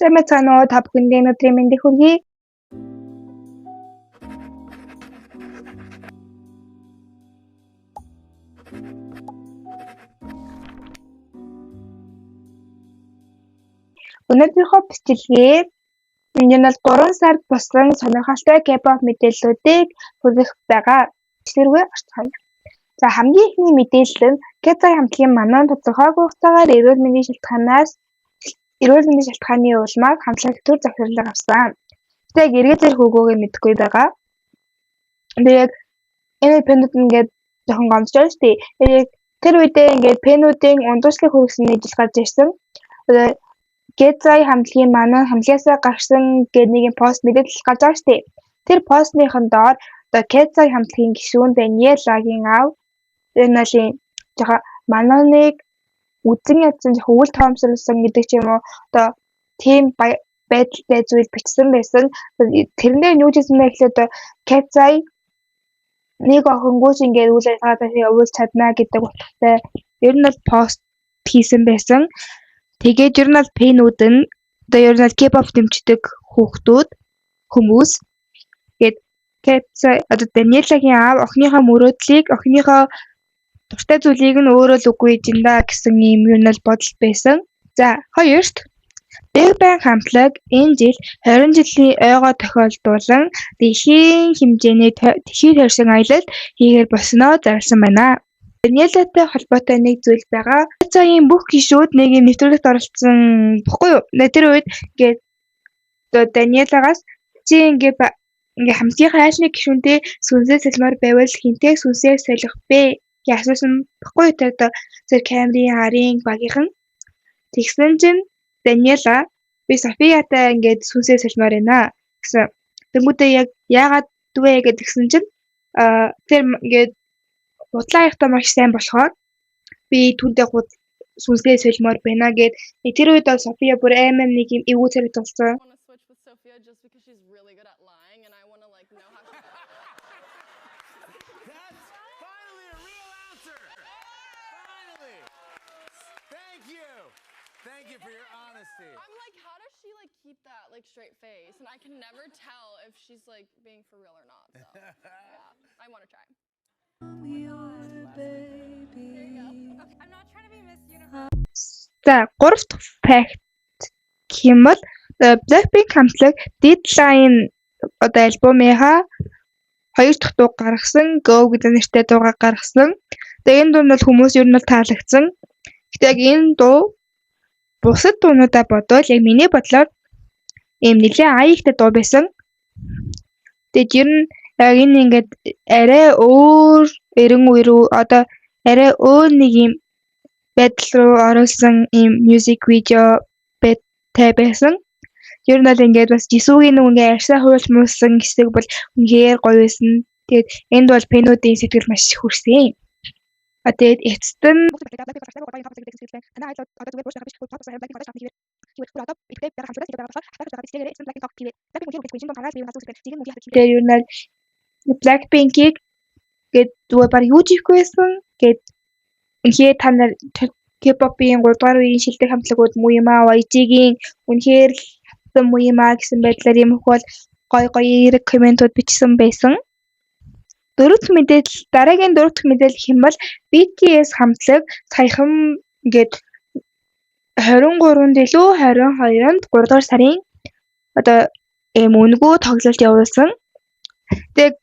Сайн та бүхэндээ өнөөдрийн мэндийг хүргэе. Өнөөдрийнхөө бичлэгээ энэ нь 3 сард болсон сонирхолтой K-pop мэдээллүүдийг хүргэх байгаа. Бичлэгээ орцгоё. За хамгийн ихний мэдээлэл нь K-pop хамтлагийн манаа тодорхойгүй хугацаагаар эрүүл мэндийн шалтгааны улмаар хамтлаг төр захирлаг авсан. Тэг эргээд зэрэг өгөөг мэдэхгүй байгаа. Тэгээд энэ пенүүд ингээд жоохон гомдчихсон шүү дээ. Тэгээд тэр үедээ ингээд пенүүдийн ундуушлыг хүргэсэн нийтлэл гарч ирсэн. Тэгээд K-pop хамтлагийн манаа хамтлагаасаа гарсан гэдэг нэг пост мэдээлэл гарч байгаа шүү дээ. Тэр постныхон доор одоо K-pop хамтлагийн гишүүн Даниэлагийн аав энэ нь жоохон мананыг үзэн ядсан жоохон үл тоомсорлсон гэдэг ч юм уу одоо тийм байдалтай зүйл бичсэн байсан. Тэрнээ юу гэсэн бэ гэхлээр одоо K-pop нэг охингүйч ингээд үйл ажиллагаатай явуулж чадна гэдэг утгатай ер нь пост хийсэн байсан. Тэгээд ер нь пенүүд нь одоо ер нь K-pop дэмждэг хүмүүс гээд K-pop одоо Даниэлагийн аав охиныхоо мөрөөдлийг охиныхоо дуртай зүйлийг нь өөрөө л үгүй жинда гэсэн юм юу нь бодол байсан. За хоёрт Big Bang хамтлаг энэ жил 20 жилийн ойгоо тохиолдуулан дэлхийн хэмжээний дэлхийд төрсэн аялал хийгээр болсноо зарласан байна. Даниэлагтай холбоотой нэг зүйл байгаа. Цагийн бүх гишүүд нэг юм нэвтрүүлэгт оролцсон баггүй юу? Тэр үед ингээд Даниэлагаас чи ингээд хамтлагийн хайшны гишүүнтэй сүнсээ салмаар байвал хинтээ сүнсээ салих бэ гэж асуусан баггүй юу? Тэр зэрэг камерын харын багийнхан тэгсэн чинь Даниэла би Софиятай ингээд сүнсээ салмаар байна гэсэн. Тэнгүүдээ яг яагаад вэ гэдгсэн чинь тэр ингээд бодлоо яхта маш сайн болохоор би түүнтэй сүнсээ солимоор байна гэд тэр үед София бүр аймаа нэг юм эвгүй зэрэг толцсон. Thank you for your honesty. I'm like, how does she like keep that like straight face? And I can never tell if she's like being for real or not. So yeah, I want to try. I'm not trying to be Miss Universe. За 3 дахь факт гэмэл Blackpink хамтлаг Deadline одоо альбомынхаа 2 дахь дуу гаргасан Go гэдэг нэртэй дуугаа гаргасан. Тэгээ энэ дуу нь хүмүүс ер нь таалагдсан. Гэтэ яг энэ дуу бусад дуунуудаа бодвол яг миний бодлоор ийм нэлээд аяйхтай дуу байсан. Тэгээд ер нь яг энэ ингээд арай өөр эрен үе рүү одоо арай өөр нэг юм байдал руу оруулсан ийм music video байсан. Ер нь л ингээд бас Jisooгийн нэг ингээд арьсаа хуйлмуулсан хэсэг бол үнэхээр гоё байсан. Тэгээд энд бол пенүүдийн сэтгэл маш хүрсэн. Тэгээд эцэст нь ер нь Blackpink-ийг гээд баг юу жихгүй байсан гээд үнэхээр та нар K-pop-ийн 3 дугаар үеийн шилдэг хамтлагууд муу юм аа YG-гийн үнэхээр хатсан муу юм аа гэсэн байдлаар юм их бол гоё эерэг комментууд бичсэн байсан. Дараагийн 4 дахь мэдээлэл хэмээл BTS хамтлаг саяхан ингээд 23-нд илүү 22-нд 3 дугаар сарын одоо үнэгүй тоглолт явуулсан. Тэгээд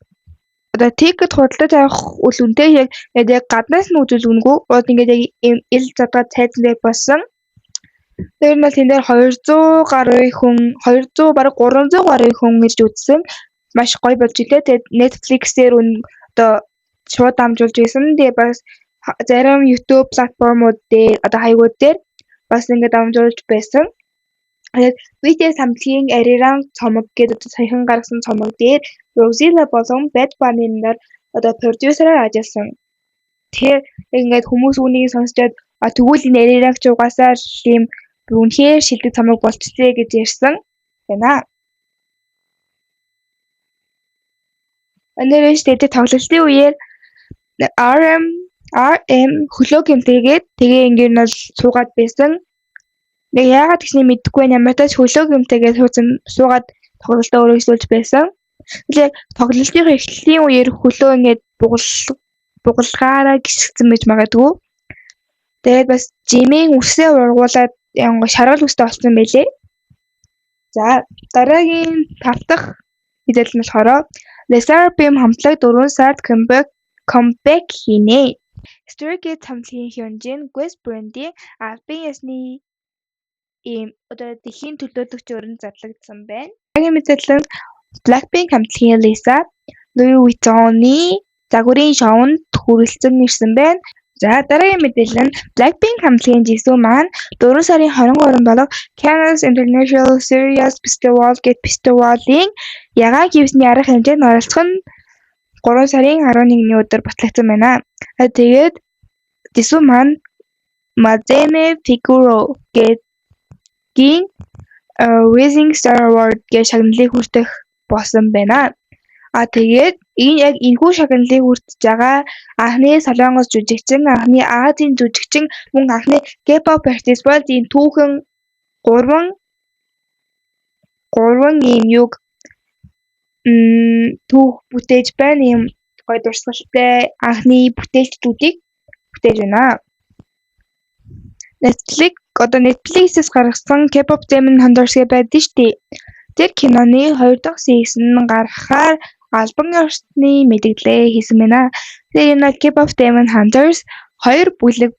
одоо тикет худалдаж авах үл үнэтэй яг гаднаас нь үзүүл үнэгүй ингээд яг ил задгаа цайзан дээр болсон. Тэр нь тэн дээр 200 гаруй хүн 200 бараг 300 гаруй хүн ирж үзсэн. Маш гоё болж илээ. Тэгээд Netflix-ээр одоо шууд дамжуулж ирсэн. Тэгээд бас зарим YouTube платформуд дээр одоо хаягууд дээр бас ингээд дамжуулж байсан. Тэгээд BTS хамтлагийн Arirang цомог гэдэг саяхан гаргасан цомог дээр Rosella болон Bad Bunny нар одоо продюсераар ажилласан. Тэгэхээр ингээд хүмүүс үүнийг сонсчод тэгвэл энэ Arirang ч угаасаа ийм үнэхээр шилдэг цомог болчихлээ гэж ярьсан байна. Өнөөдөр дэд тоглолтын үеэр RM хөлөө гэмтээгээд тэгээ ингээд нь суугаад байсан. Нэг яагаад гэсний мэдэхгүй байна. Ямар ч тач хөлөөг юмтэйгээ суугаад тоглолтоо өргөжлүүлж байсан. Тэгээд тоглолтын эхлэлийн үеэр хөлөө ингээд бугалгаараа гисгсэн байж магадгүй. Тэгээд бас Жимийн үсээ ургуулад шаргал үстэй болсон байлээ. За дараагийн 5 дахь мэдээлэл нь болохоор The Seraphim хамтлаг 4 сард comeback хийнэ. Stray Kids хамтлагийн хянжийн Guess Brandy албан ёсны дэлхийн төлөөлөгч өрн зарлагдсан байна. Дараагийн мэдээлэл нь Blackpink хамтлагийн Lisa Louis Vuitton-ы загварын шоунд хүрэлцэн ирсэн байна. За дараагийн мэдээлэл нь Blackpink хамтлагийн Jisoo маань 4 сарын 23 болох Cannes International Series Festival-ийн ягаан хивсний арга хэмжээнд оролцох нь 3 сарын 11-ний өдөр батлагдсан байна. Тэгээд Jisoo маань Madame Figaro гийн Rising Star Award гэх шагналыг хүртэх болсон байна. Тэгээд яг энэхүү шагналыг хүртэж байгаа анхны Солонгос жүжигчин, анхны Азийн жүжигчин, мөн анхны K-pop артист бол энэ түүхэн 3 түүх бүтээж байна. Ийм гоё дурсгалтай анхны бүтээлчдүүдийг бүтээж байна. Netflix-с гаргасан K-pop Demon Hunters гэх байдаг шүү дээ. Тэр киноны 2 дахь сизон гаргахаар албан ёсны мэдээлэл хийсэн байна. Тэгээд энэ K-pop Demon Hunters 2 бүлэг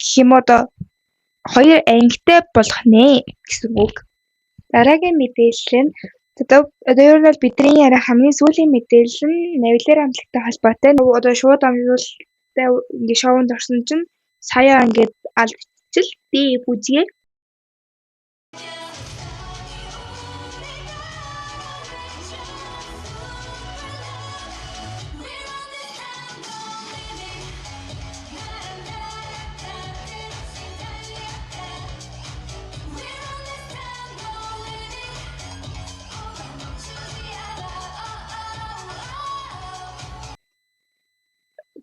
гэх юм уу 2 ангитай болох нэ гэсэн үг. Дараагийн мэдээлэл нь одоо ер нь бидний яриа хамгийн сүүлийн мэдээлэл нь Навилер хамтлагтай холбоотой. Одоо шууд амжилттай ингээ шоунд орсон чинь сая ингээд алдчихл би бүжгээ.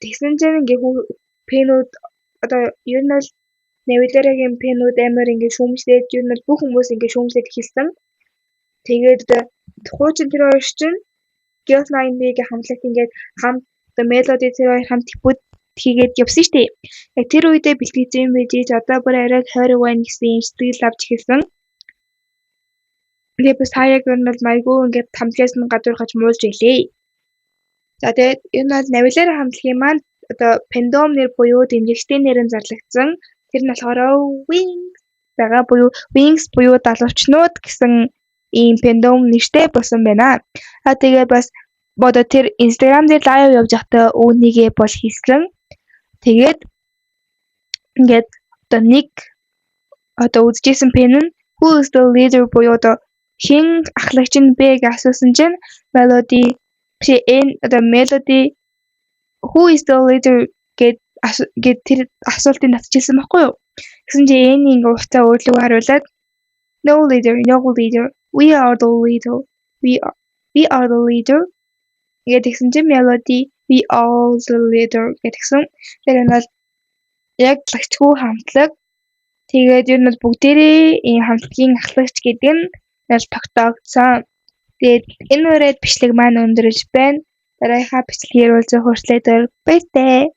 Тэгсэн чинь ингээ пенүүд одоо ер нь бол Навилерагийн пенүүд амар ингээ шүүмжлээд ер нь бүх хүмүүс ингээ шүүмжлээд эхэлсэн. Тэгээд хуучин тэр хоёр чинь Girls 9-ийн хамтлагт ингээ хамт Melody тэр хоёр хамт хийгээд явсан шүү дээ. Яг тэр үедээ бэлтгэж юм байж одоо бүр арай тойрог байна гэсэн сэтгэл авч эхэлсэн. Тэгээд бас хаяг ер нь бол майгүй ингээ хамтлагаас нь гадуур гаж муулж илээ. За тэгээд энэ бол Навилер хамтлагийн маань одоо Fandom нэр буюу дэмжигчдийн нэрээр зарлагдсан. Тэр нь болохоор Wings буюу далуучнууд гэсэн ийм Fandom нэртэй болсон байна. Тэгээд бас одоо тэр Instagram дээр лайв явж байхдаа үүнийгээ бол хийсэн. Тэгээд ингээд одоо нэг одоо үзчихсэн пен нь Who is the leader буюу одоо хин ахлагч нь бэ гэж асуусан чинь Melody Who is the leader гэд тэр асуултыг татчихсан байхгүй юу? Гэсэн чинь энэ ингээ уцаа өөрлөгөө хариулаад No leader, we are the leader. We are the leader. Тэгсэн чинь Melody we all the leader гэсэн. Тэр нь бол яг лагчгүй хамтлаг. Тэгээд ер нь бүгдээрээ энэ хамтлагийн ахлагч гэдэг нь тогтоогдсон. Тэгээд энэ үрээд бичлэг маань өндөрлөж байна. Дараагийнхаа бичлэгээр уулзах хүртлээр баяртай.